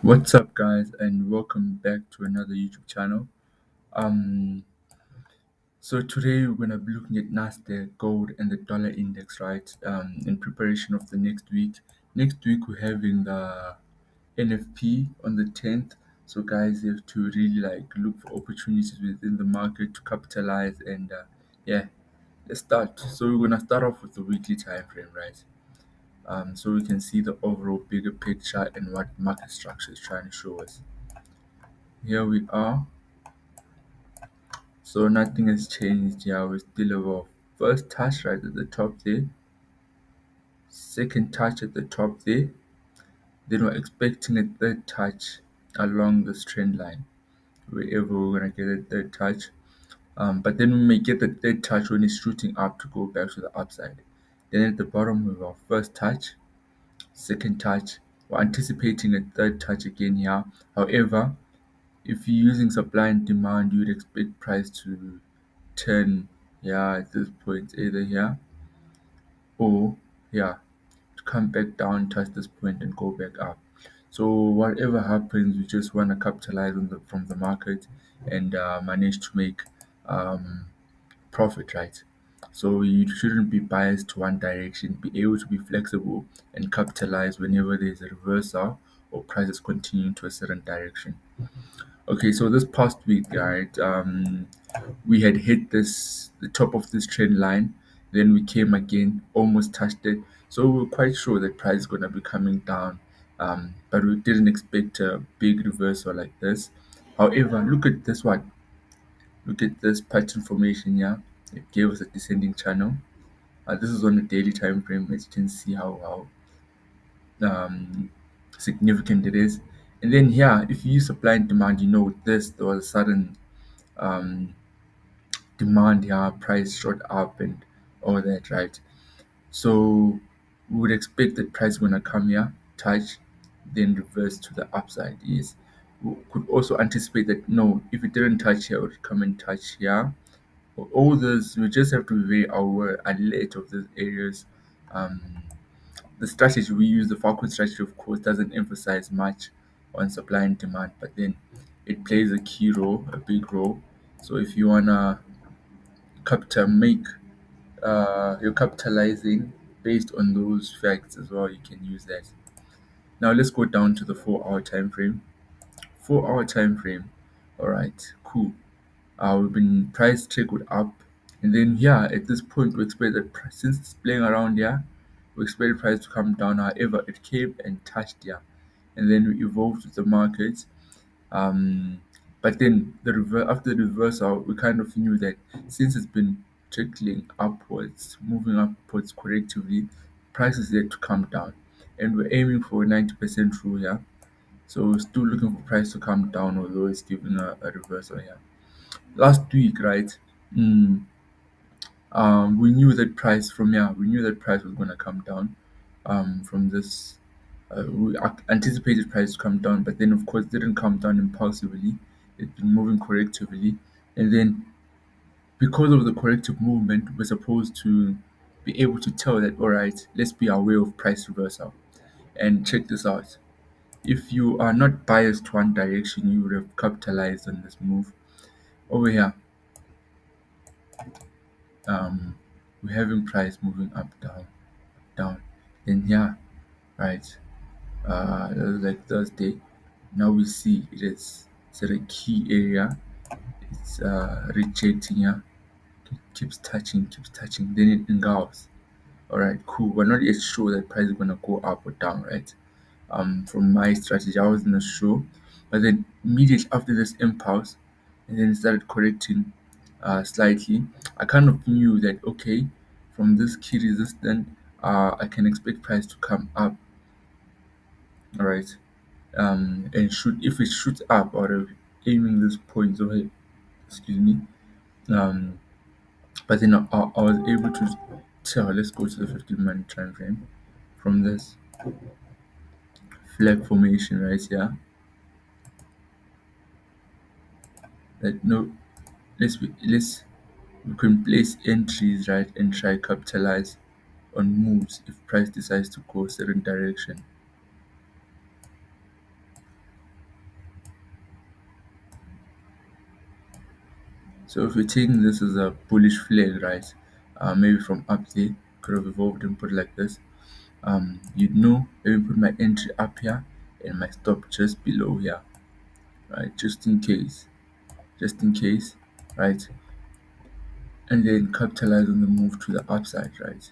What's up, guys, and welcome back to another YouTube channel. Um, so today we're gonna be looking at NASDAQ, gold, and the dollar index, right? In preparation of the next week. Next week we're having the NFP on the 10th. So guys, you have to really look for opportunities within the market to capitalize. And yeah, let's start. So we're gonna start off with the weekly time frame, right? So we can see the overall bigger picture and what market structure is trying to show us. Here we are. So nothing has changed here. We're still over first touch right at the top there, second touch at the top there. Then we're expecting a third touch along this trend line, wherever we're gonna get a third touch. But then we may get the third touch when it's shooting up to go back to the upside. Then at the bottom we have our first touch, second touch. We're anticipating a third touch again here. However, if you're using supply and demand, you would expect price to turn here at this point, either here or here, to come back down, touch this point and go back up. So whatever happens, we just want to capitalize on from the market and manage to make um, profit, right? So you shouldn't be biased to one direction. Be able to be flexible and capitalize whenever there's a reversal or prices continue to a certain direction. Okay, so this past week, right, we had hit the top of this trend line, then we came again, almost touched it. So we were quite sure that price is gonna be coming down, but we didn't expect a big reversal like this. However, look at this one. Look at this pattern formation here. It gave us a descending channel. This is on the daily time frame, as you can see how significant it is. And then here, if you use supply and demand, you know with this there was a sudden um, demand here, price shot up and all that, right? So we would expect that price gonna come here, touch, then reverse to the upside. Yes, we could also anticipate that no, if it didn't touch here, it would come and touch here. All this, we just have to be very aware, alert of these areas. Um, the strategy we use, the Falcon strategy, of course, doesn't emphasize much on supply and demand, but then it plays a key role, a big role. So if you wanna make you're capitalizing based on those facts as well, you can use that. Now let's go down to the 4 hour time frame. 4 hour time frame. All right, cool. We've been price trickled up, and then here at this point we expect that since it's playing around here, we expect the price to come down. However, it came and touched here, and then we evolved with the market. Um, but then after the reversal, we kind of knew that since it's been trickling upwards, moving upwards correctively, price is yet to come down, and we're aiming for 90% rule here. So we're still looking for price to come down, although it's giving a reversal here. Last week, right? Mm, we knew that price from here. We knew that price was going to come down. From this, we anticipated price to come down, but then of course it didn't come down impulsively. It's been moving correctively, and then because of the corrective movement, we're supposed to be able to tell that all right, let's be aware of price reversal. And check this out. If you are not biased to one direction, you would have capitalized on this move. Over here, um, we're having price moving up, down, down. Then here, right, that was like Thursday. Now we see it's at a key area. It's rejecting here. Keeps touching, then it engulfs. All right, cool. We're not yet sure that price is gonna go up or down, right? From my strategy, I wasn't sure, but then immediately after this impulse, and then it started correcting slightly. I kind of knew that okay, from this key resistance, I can expect price to come up. All right, and shoot if it shoots up out of aiming this point over here, excuse me. Um, but then I was able to tell. Let's go to the 15-minute time frame from this flag formation right here. That no, let's we can place entries right and try capitalize on moves if price decides to go a certain direction. So if you're taking this as a bullish flag, right? Maybe from up there, could have evolved and put it like this. You'd know, let me put my entry up here and my stop just below here, right? Just in case, right? And then capitalize on the move to the upside, right?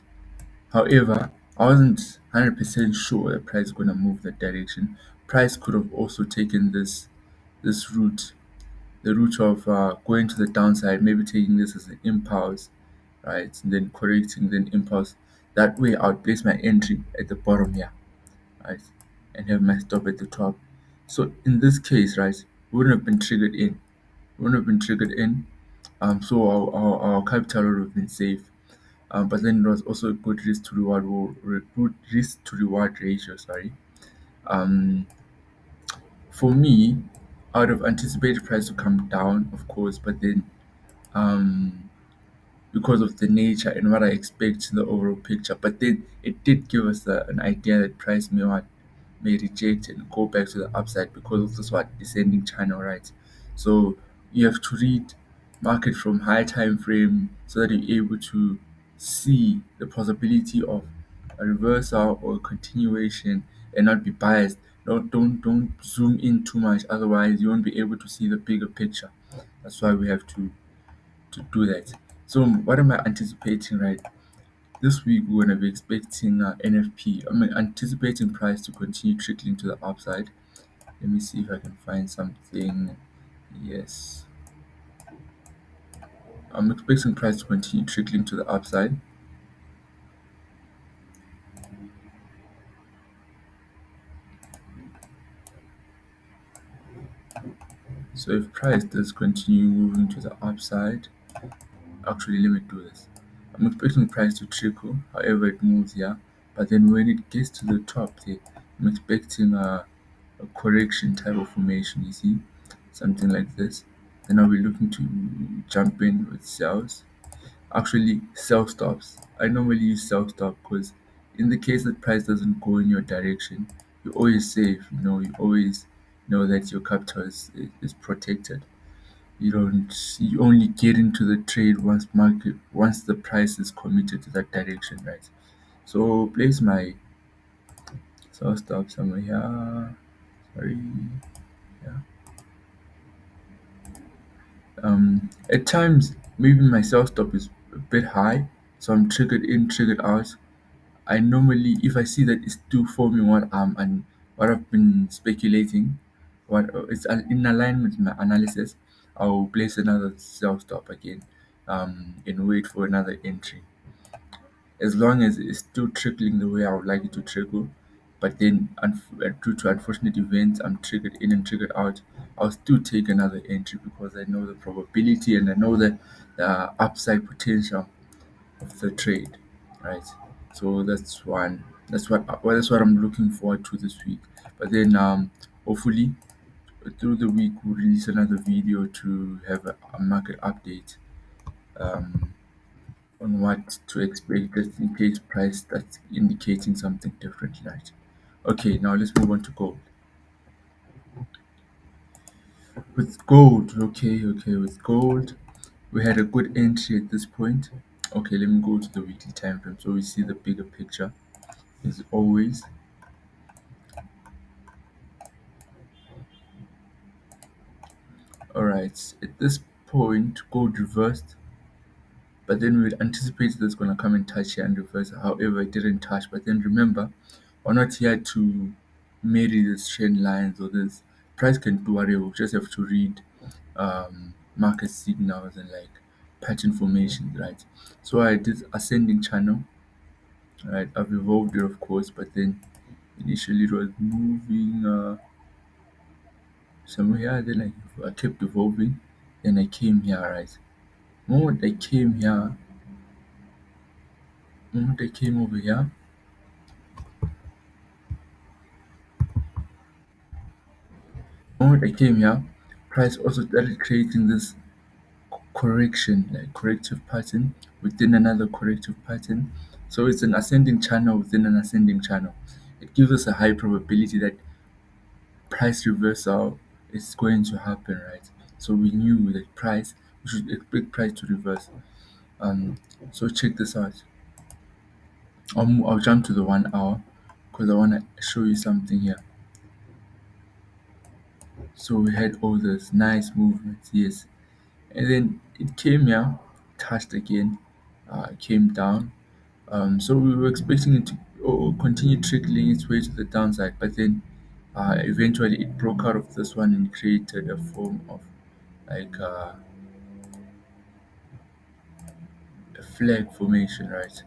However, I wasn't 100% sure the price is gonna move that direction. Price could have also taken this route, the route of going to the downside, maybe taking this as an impulse, right? And then correcting, then impulse. That way, I would place my entry at the bottom here, right? And have my stop at the top. So in this case, right, we wouldn't have been triggered in. We wouldn't have been triggered in. So our capital would have been safe. But then it was also a good risk to reward good risk to reward ratio. Sorry. Um, for me, I would have anticipated price to come down, of course, but then um because of the nature and what I expect in the overall picture. But then it did give us an idea that price may reject and go back to the upside because of this what descending channel, right? So you have to read market from high time frame so that you're able to see the possibility of a reversal or a continuation and not be biased. Don't zoom in too much, otherwise you won't be able to see the bigger picture. That's why we have to do that. So what am I anticipating, right? This week we're gonna be expecting NFP. I'm anticipating price to continue trickling to the upside. Let me see if I can find something. Yes, I'm expecting price to continue trickling to the upside. So if price does continue moving to the upside, actually let me do this. I'm expecting price to trickle, however it moves here. But then when it gets to the top there, I'm expecting a correction type of formation, you see, something like this. Then I'll be looking to jump in with sells. Actually, sell stops. I normally use sell stop because in the case that price doesn't go in your direction, you're always safe. You always know that your capital is protected. You only get into the trade once the price is committed to that direction, right? So place my sell stop somewhere here. Sorry. Yeah. At times, maybe my sell stop is a bit high, so I'm triggered in, triggered out. I normally, if I see that it's still forming what I've been speculating, what it's in alignment with my analysis, I'll place another sell stop again, and wait for another entry. As long as it's still trickling the way I would like it to trickle, but then due to unfortunate events, I'm triggered in and triggered out. I'll still take another entry because I know the probability and I know the upside potential of the trade, right? So that's one. That's what I'm looking forward to this week. But then hopefully through the week we'll release another video to have a market update um, on what to expect just in case price starts indicating something different, right? Okay, now let's move on to gold. With gold, with gold, we had a good entry at this point. Okay, let me go to the weekly time frame so we see the bigger picture as always. Alright, at this point, gold reversed, but then we anticipated it's going to come and touch here and reverse. However, it didn't touch. But then remember, we're not here to marry these trend lines or this price can do whatever. We just have to read market signals and like pattern formations, right? So I did ascending channel, right? I've evolved it, of course, but then initially it was moving somewhere here. Then I kept evolving. Then I came here, right? Moment I came here, moment I came over here, moment I came here, price also started creating this correction, like corrective pattern within another corrective pattern. So it's an ascending channel within an ascending channel. It gives us a high probability that price reversal is going to happen, right? So we knew that price You should expect price to reverse. Um, so check this out. I'll jump to the 1 hour because I want to show you something here. So we had all this nice movements, yes, and then it came here, touched again, came down. So we were expecting it to continue trickling its way to the downside, but then eventually it broke out of this one and created a form of like a flag formation, right?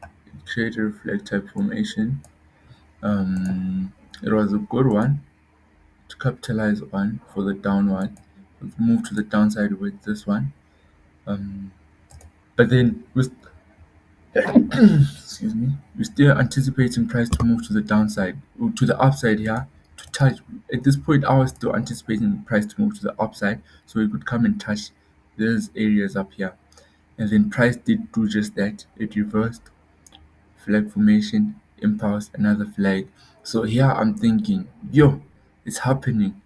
It created a flag type formation. Um, it was a good one to capitalize on for the downward. We've moved to the downside with this one. Um, but then with excuse me, we're still anticipating price to move to the downside, to the upside here, to touch. At this point, I was still anticipating price to move to the upside, so it could come and touch these areas up here. And then price did do just that. It reversed, flag formation, impulse, another flag. So here I'm thinking, yo, it's happening.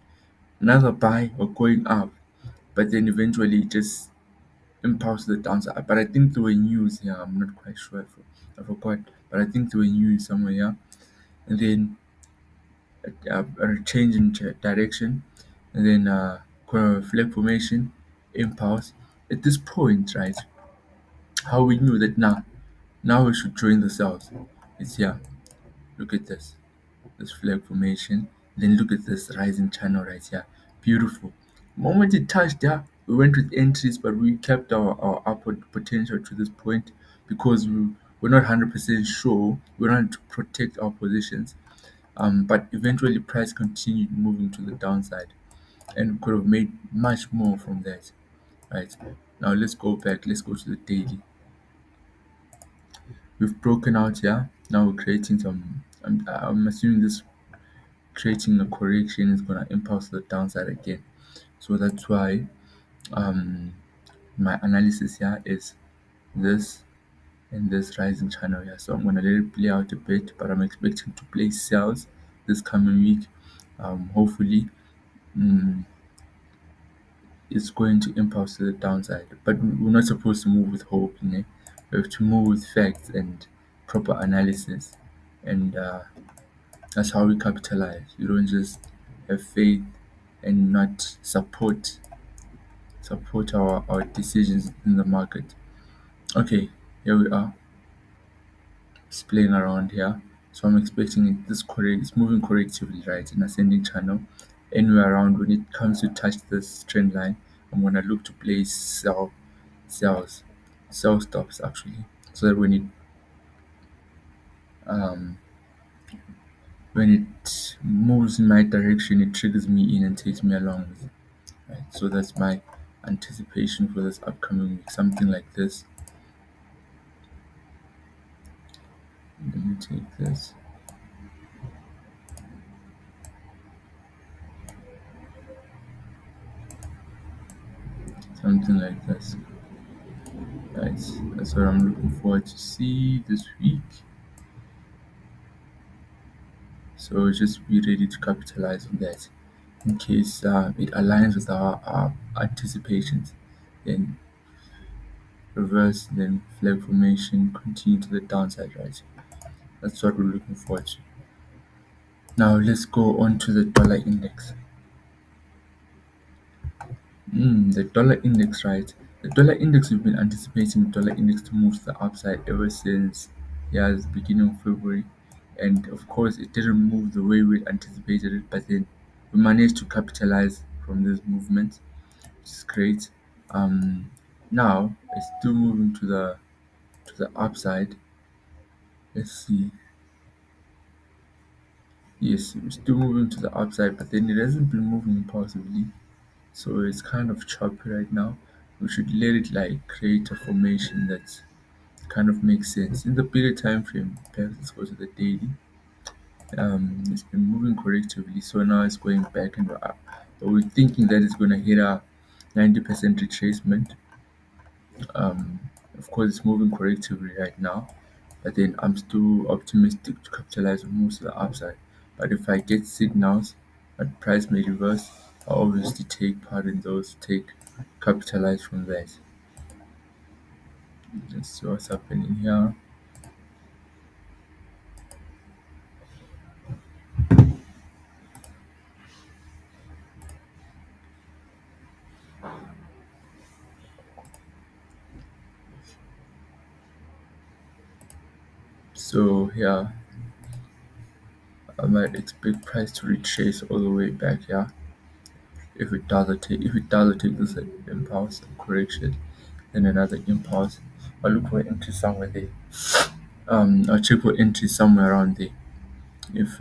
Another buy or going up. But then eventually it just impulse to the downside. But I think there were news here. I'm not quite sure. I forgot. But I think there were news somewhere here. And then a change in direction. And then flag formation, impulse. At this point, right, how we knew that now we should join the cells. It's here. Look at this flag formation. Then look at this rising channel right here. Beautiful. Moment it touched there, we went with entries, but we kept our upward potential to this point because we're not 100% sure. We wanted to protect our positions. But eventually price continued moving to the downside and we could have made much more from that. Right. Now let's go back. Let's go to the daily. We've broken out here. Now we're creating some. I'm assuming this creating a correction is gonna impulse the downside again. So that's why um my analysis here is this and this rising channel here. So I'm gonna let it play out a bit, but I'm expecting to place sales this coming week. Hopefully, mm, it's going to impulse to the downside. But we're not supposed to move with hope, you know. We have to move with facts and proper analysis, and that's how we capitalize. You don't just have faith and not support our decisions in the market. Okay, here we are. It's playing around here. So I'm expecting this correct it's moving correctively, right? In ascending channel. Anywhere around when it comes to touch this trend line, I'm gonna look to place sells, sell stops actually. So that um when it moves in my direction it triggers me in and takes me along with it. Right. So that's my anticipation for this upcoming week. Something like this. Let me take this. Something like this. Right. That's what I'm looking forward to see this week. So just be ready to capitalize on that in case it aligns with our anticipations. Then reverse, then flag formation, continue to the downside, right? That's what we're looking forward to. Now let's go on to the dollar index. The dollar index, right? The dollar index, we've been anticipating the dollar index to move to the upside ever since, yeah, the beginning of February. And of course, it didn't move the way we anticipated it, but then we managed to capitalize from this movement, which is great. Um, Now it's still moving to the upside. Let's see. Yes, it's still moving to the upside, but then it hasn't been moving impulsively. So it's kind of choppy right now. We should let it like create a formation that kind of makes sense in the bigger time frame. Perhaps let's go to the daily. It's been moving correctively, so now it's going back and up. But we're thinking that it's going to hit a 90% retracement. Of course, it's moving correctively right now, but then I'm still optimistic to capitalize on most of the upside. But if I get signals that price may reverse, I obviously take part in those, take capitalize from that. Let's see what's happening here. So here, I might expect price to retrace all the way back here. If it doesn't take this impulse correction, then another impulse. I'll look for entry somewhere there. I'll check for entry somewhere around there. If